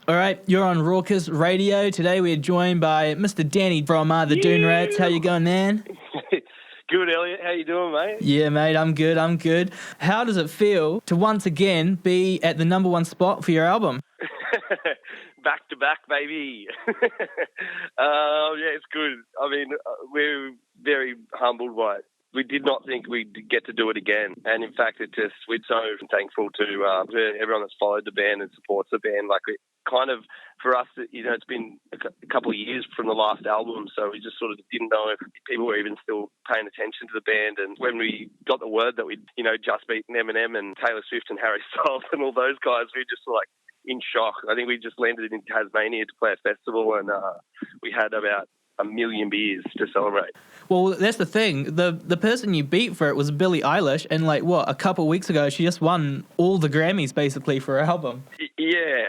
All right, you're on Rawkus Radio. Today we're joined by Mr. Danny from the Dune Rats. How you going, man? Good, Elliot. How you doing, mate? Yeah, mate, I'm good. How does it feel to once again be at the number one spot for your album? Back to back, baby. Yeah, it's good. I mean, we're very humbled by it. We did not think we'd get to do it again. And in fact, we're so thankful to everyone that's followed the band and supports the band. Like, it kind of, for us, it's been a couple of years from the last album, so we just sort of didn't know if people were even still paying attention to the band. And when we got the word that we'd, just beaten Eminem and Taylor Swift and Harry Styles and all those guys, we just like in shock. I think we just landed in Tasmania to play a festival, and we had about 1 million beers to celebrate. Well, that's the thing. The person you beat for it was Billie Eilish, and a couple of weeks ago, she just won all the Grammys basically for her album. Yeah,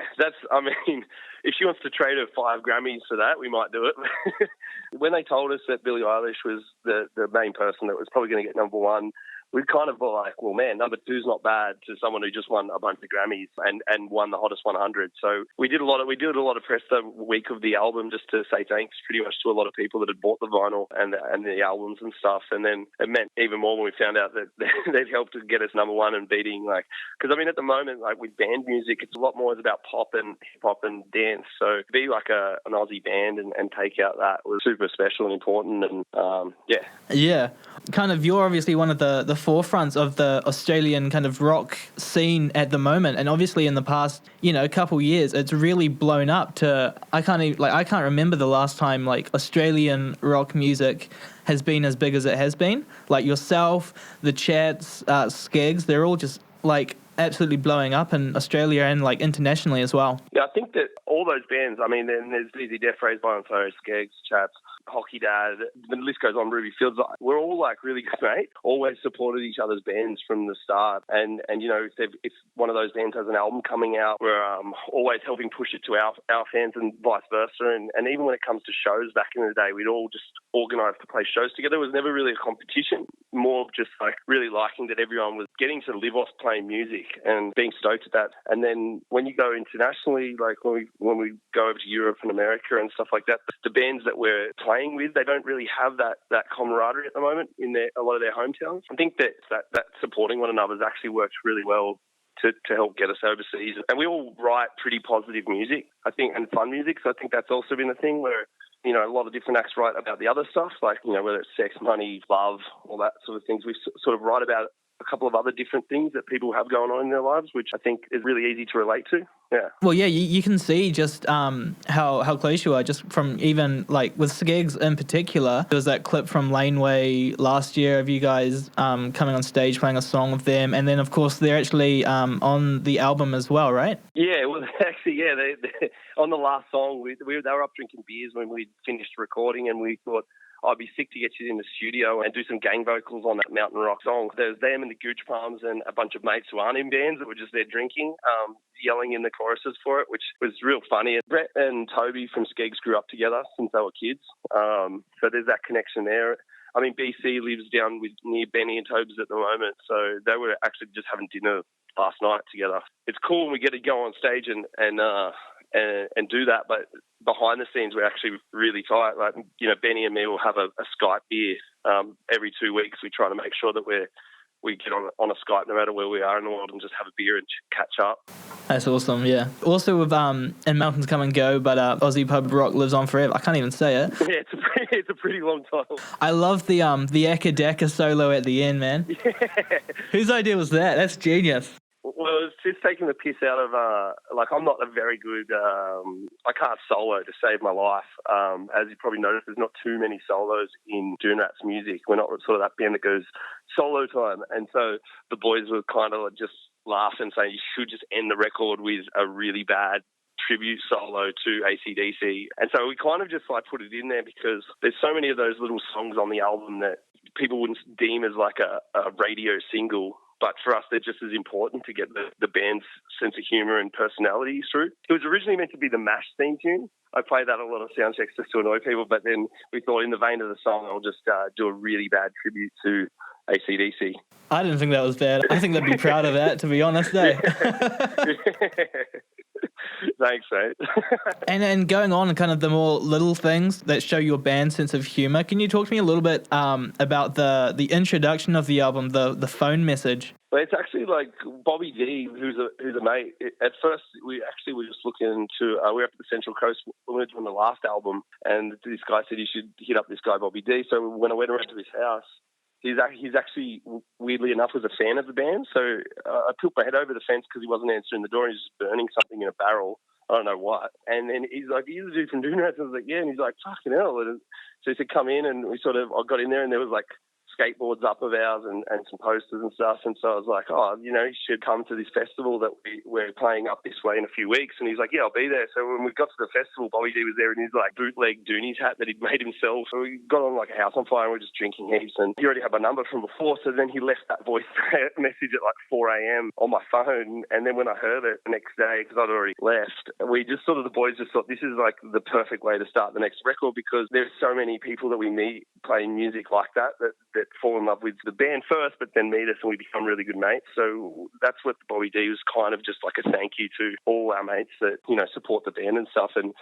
if she wants to trade her 5 Grammys for that, we might do it. When they told us that Billie Eilish was the main person that was probably going to get number one, we kind of were like, well, man, number 2's not bad to someone who just won a bunch of Grammys and won the Hottest 100. So we did a lot of press the week of the album just to say thanks pretty much to a lot of people that had bought the vinyl and the albums and stuff. And then it meant even more when we found out that they'd helped to get us number one and beating, because I mean, at the moment, like with band music, it's a lot more about pop and hip hop and dance. So to be like an Aussie band and take out that was super special and important. And yeah. Yeah. Kind of, you're obviously one of the forefronts of the Australian kind of rock scene at the moment, and obviously in the past couple years it's really blown up to I can't remember the last time Australian rock music has been as big as it has been. Like yourself, the Chats, Skeggs, they're all just absolutely blowing up in Australia and internationally as well. Yeah, I think that all those bands, I mean, then there's Easy Death Rays, Violent Sorrow, Skeggs, Chaps, Hockey Dad, the list goes on, Ruby Fields. We're all really good, mate. Always supported each other's bands from the start. And if one of those bands has an album coming out, we're always helping push it to our fans and vice versa. And even when it comes to shows back in the day, we'd all just organise to play shows together. It was never really a competition, more just really liking that everyone was getting to live off playing music and being stoked at that. And then when you go internationally, when we go over to Europe and America and stuff like that, the bands that we're playing with, they don't really have that camaraderie at the moment in a lot of their hometowns. I think that supporting one another has actually worked really well to help get us overseas. And we all write pretty positive music, I think, and fun music. So I think that's also been a thing where a lot of different acts write about the other stuff, whether it's sex, money, love, all that sort of things. We sort of write about a couple of other different things that people have going on in their lives, which I think is really easy to relate to. Yeah. Well, yeah, you can see just how close you are just from even with Skeggs in particular. There was that clip from Laneway last year of you guys coming on stage playing a song with them, and then of course they're actually on the album as well, right? Yeah, well, actually, yeah, they on the last song they were up drinking beers when we finished recording, and we thought, I'd be sick to get you in the studio and do some gang vocals on that Mountain Rock song. There's them and the Gooch Palms and a bunch of mates who aren't in bands that were just there drinking, yelling in the choruses for it, which was real funny. Brett and Toby from Skeggs grew up together since they were kids, so there's that connection there. I mean, BC lives down near Benny and Tobes at the moment, so they were actually just having dinner last night together. It's cool when we get to go on stage and do that, but behind the scenes we're actually really tight. Benny and me will have a Skype beer every 2 weeks. We try to make sure that we get on a Skype no matter where we are in the world and just have a beer and catch up. That's awesome, yeah. Also with And Mountains Come and Go, but Aussie Pub Rock Lives On Forever. I can't even say it. Yeah, it's a pretty long title. I love the Eka Deka solo at the end, man. Yeah. Whose idea was that? That's genius. Well, it's just taking the piss out of, I'm not a very good, I can't solo to save my life. As you probably noticed, there's not too many solos in Dune Rats music. We're not sort of that band that goes solo time. And so the boys were kind of just laugh and say, you should just end the record with a really bad tribute solo to AC/DC. And so we kind of just put it in there because there's so many of those little songs on the album that people wouldn't deem as a radio single. But for us, they're just as important to get the band's sense of humour and personality through. It was originally meant to be the MASH theme tune. I play that a lot of sound checks just to annoy people, but then we thought in the vein of the song, I'll just do a really bad tribute to AC/DC. I didn't think that was bad. I think they'd be proud of that, to be honest, eh? Thanks, mate. And going on kind of the more little things that show your band's sense of humor, can you talk to me a little bit about the introduction of the album, the phone message? Well, it's actually like Bobby D, who's a mate. At first, we were just looking into. We were up at the Central Coast when we were doing the last album, and this guy said you should hit up this guy Bobby D. So when I went around to his house, he's actually, weirdly enough, was a fan of the band. So I put my head over the fence because he wasn't answering the door. He was just burning something in a barrel. I don't know what. And then he's like, "You're the dude from Dune Rats?" I was like, "Yeah." And he's like, "Fucking hell." And so he said, "Come in." And I got in there and there was like skateboards up of ours and some posters and stuff. And so I was like, "Oh, you should come to this festival that we're playing up this way in a few weeks." And he's like, "Yeah, I'll be there." So when we got to the festival, Bobby D was there in his like bootleg Doonies hat that he'd made himself. So we got on like a house on fire and we were just drinking heaps. And he already had my number from before. So then he left that voice message at like 4 a.m. on my phone. And then when I heard it the next day, because I'd already left, we just the boys just thought this is like the perfect way to start the next record, because there's so many people that we meet playing music like that fall in love with the band first, but then meet us and we become really good mates. So that's what the Bobby D was kind of just like a thank you to all our mates that, support the band and stuff. And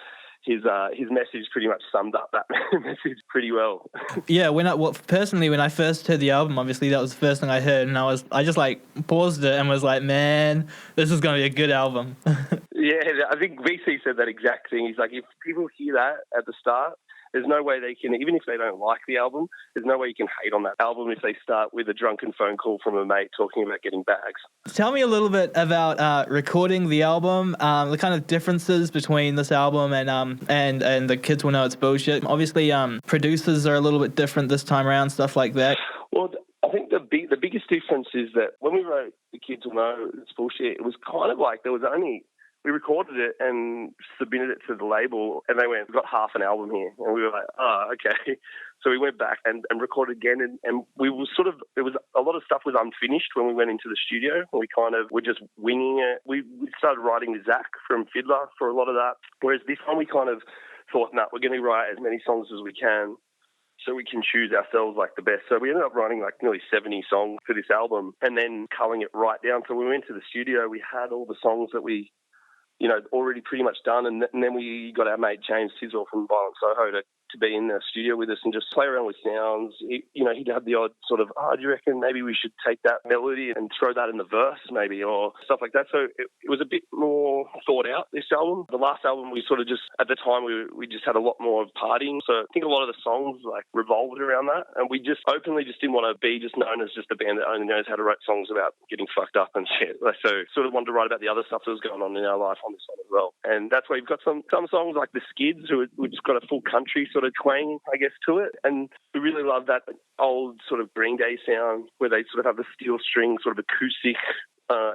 his message pretty much summed up that message pretty well. Yeah, personally, when I first heard the album, obviously that was the first thing I heard, and I just like paused it and was like, man, this is going to be a good album. Yeah, I think VC said that exact thing. He's like, if people hear that at the start, there's no way they can, even if they don't like the album, there's no way you can hate on that album if they start with a drunken phone call from a mate talking about getting bags. Tell me a little bit about recording the album, the kind of differences between this album and The Kids Will Know It's Bullshit. Obviously, producers are a little bit different this time around, stuff like that. Well, I think the biggest difference is that when we wrote The Kids Will Know It's Bullshit, it was kind of like we recorded it and submitted it to the label, and they went, "We've got half an album here." And we were like, "Oh, okay." So we went back and recorded again, and we were there was a lot of stuff was unfinished when we went into the studio. We kind of were just winging it. We started writing with Zach from Fiddler for a lot of that, whereas this one we kind of thought, "No, we're going to write as many songs as we can, so we can choose ourselves like the best." So we ended up writing like nearly 70 songs for this album and then culling it right down. So when we went to the studio, we had all the songs that we already pretty much done. And then we got our mate James Tiswell from Violent Soho to be in the studio with us and just play around with sounds. He'd have the odd sort of, "Oh, do you reckon maybe we should take that melody and throw that in the verse maybe," or stuff like that. So it was a bit more thought out, this album. The last album, we sort of just, at the time, we just had a lot more partying. So I think a lot of the songs like revolved around that. And we just openly just didn't want to be just known as just a band that only knows how to write songs about getting fucked up and shit. So sort of wanted to write about the other stuff that was going on in our life on this one as well. And that's why you've got some songs like The Skids, which got a full country sort of twang, I guess, to it. And we really love that old sort of Green Day sound where they sort of have the steel string sort of acoustic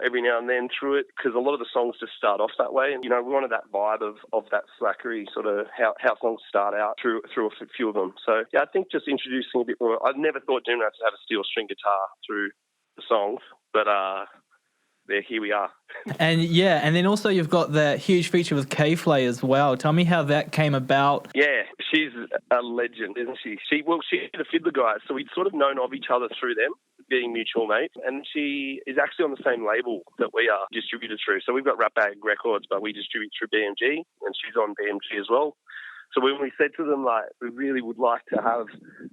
every now and then through it, because a lot of the songs just start off that way. And, we wanted that vibe of that slackery sort of how songs start out through a few of them. So, yeah, I think just introducing a bit more. I never thought Dune Rats would have a steel string guitar through the songs, but here we are. And then also you've got the huge feature with K-Flay as well. Tell me how that came about. Yeah, she's a legend, isn't she? She's a Fiddler guy, so we'd sort of known of each other through them, being mutual mates. And she is actually on the same label that we are distributed through. So we've got Rat Bag Records, but we distribute through BMG, and she's on BMG as well. So when we said to them, like, we really would like to have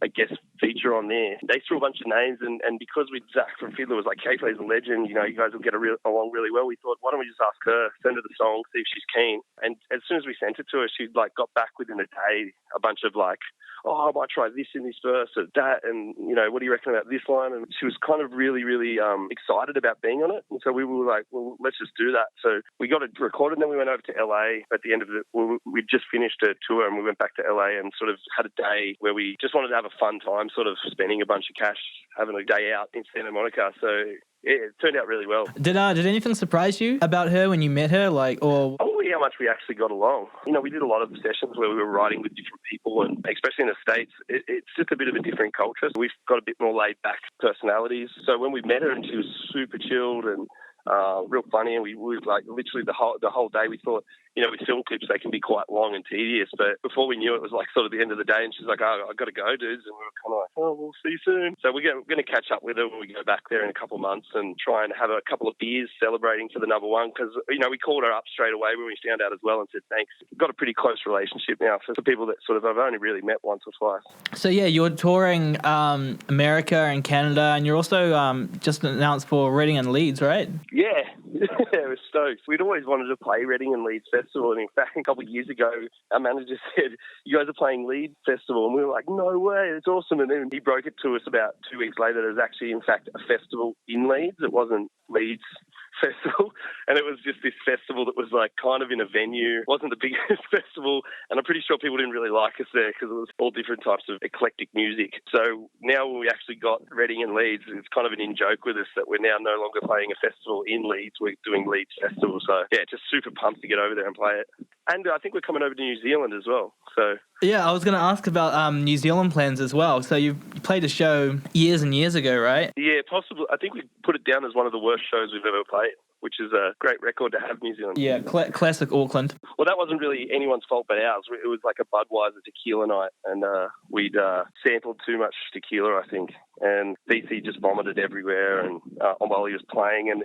a guest feature on there, they threw a bunch of names, and because Zach from Fiddler was like, K-Flay's a legend, you guys will get along really well, we thought, why don't we just ask her, send her the song, see if she's keen. And as soon as we sent it to her, she like got back within a day, a bunch of like, "Oh, I might try this in this verse or that, and, what do you reckon about this line?" And she was kind of really, really excited about being on it. And so we were like, well, let's just do that. So we got it recorded, and then we went over to LA at the end of it. We'd just finished a tour, and we went back to LA and sort of had a day where we just wanted to have a fun time, sort of spending a bunch of cash, having a day out in Santa Monica. So yeah, it turned out really well. Did anything surprise you about her when you met her? Probably how much we actually got along. We did a lot of sessions where we were writing with different people, and especially in the States, it's just a bit of a different culture. So we've got a bit more laid-back personalities. So when we met her, and she was super chilled and real funny, and we like literally the whole day we thought, with film clips, they can be quite long and tedious. But before we knew it, was like sort of the end of the day, and she's like, "Oh, I've got to go, dudes." And we were kind of like, "Oh, we'll see you soon." So we're going to catch up with her when we go back there in a couple of months and try and have a couple of beers celebrating for the number one, because, we called her up straight away when we found out as well and said thanks. We've got a pretty close relationship now for people that sort of I've only really met once or twice. So, yeah, you're touring America and Canada, and you're also just announced for Reading and Leeds, right? Yeah. We're stoked. We'd always wanted to play Reading and Leeds Festival, and in fact, a couple of years ago, our manager said, "You guys are playing Leeds Festival," and we were like, "No way, it's awesome." And then he broke it to us about 2 weeks later. There was actually, in fact, a festival in Leeds. It wasn't Leeds Festival, and it was just this festival that was like kind of in a venue. It wasn't the biggest festival, and I'm pretty sure people didn't really like us there because it was all different types of eclectic music. So now when we actually got Reading and Leeds, it's kind of an in-joke with us that we're now no longer playing a festival in Leeds, we're doing Leeds Festival. So yeah, just super pumped to get over there and play it. And I think we're coming over to New Zealand as well. So yeah, I was going to ask about New Zealand plans as well. So you played a show years and years ago, right? Yeah, possibly. I think we put it down as one of the worst shows we've ever played, which is a great record to have, New Zealand. Yeah, classic Auckland. Well, that wasn't really anyone's fault but ours. It was like a Budweiser tequila night, and we'd sampled too much tequila, I think. And DC just vomited everywhere, and while he was playing, and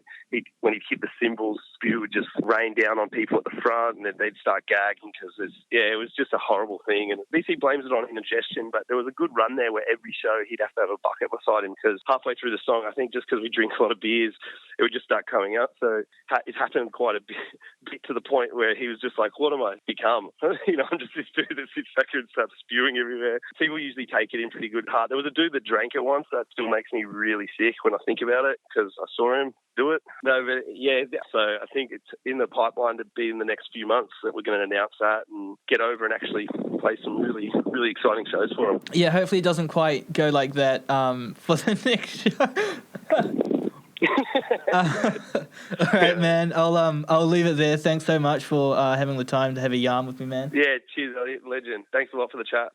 when he'd hit the cymbals, spew would just rain down on people at the front, and then they'd start gagging because it was just a horrible thing. And DC blames it on indigestion, but there was a good run there where every show he'd have to have a bucket beside him, because halfway through the song, I think just because we drink a lot of beers, it would just start coming up. So it happened quite a bit to the point where he was just like, "What am I become?" I'm just this dude that sits back here and starts spewing everywhere. People usually take it in pretty good heart. There was a dude that drank it once. That still makes me really sick when I think about it, because I saw him do it. No, but yeah, so I think it's in the pipeline to be in the next few months that we're going to announce that and get over and actually play some really, really exciting shows for him. Yeah, hopefully it doesn't quite go like that for the next show. All right, man. I'll leave it there. Thanks so much for having the time to have a yarn with me, man. Yeah, cheers, Elliot. Legend. Thanks a lot for the chat.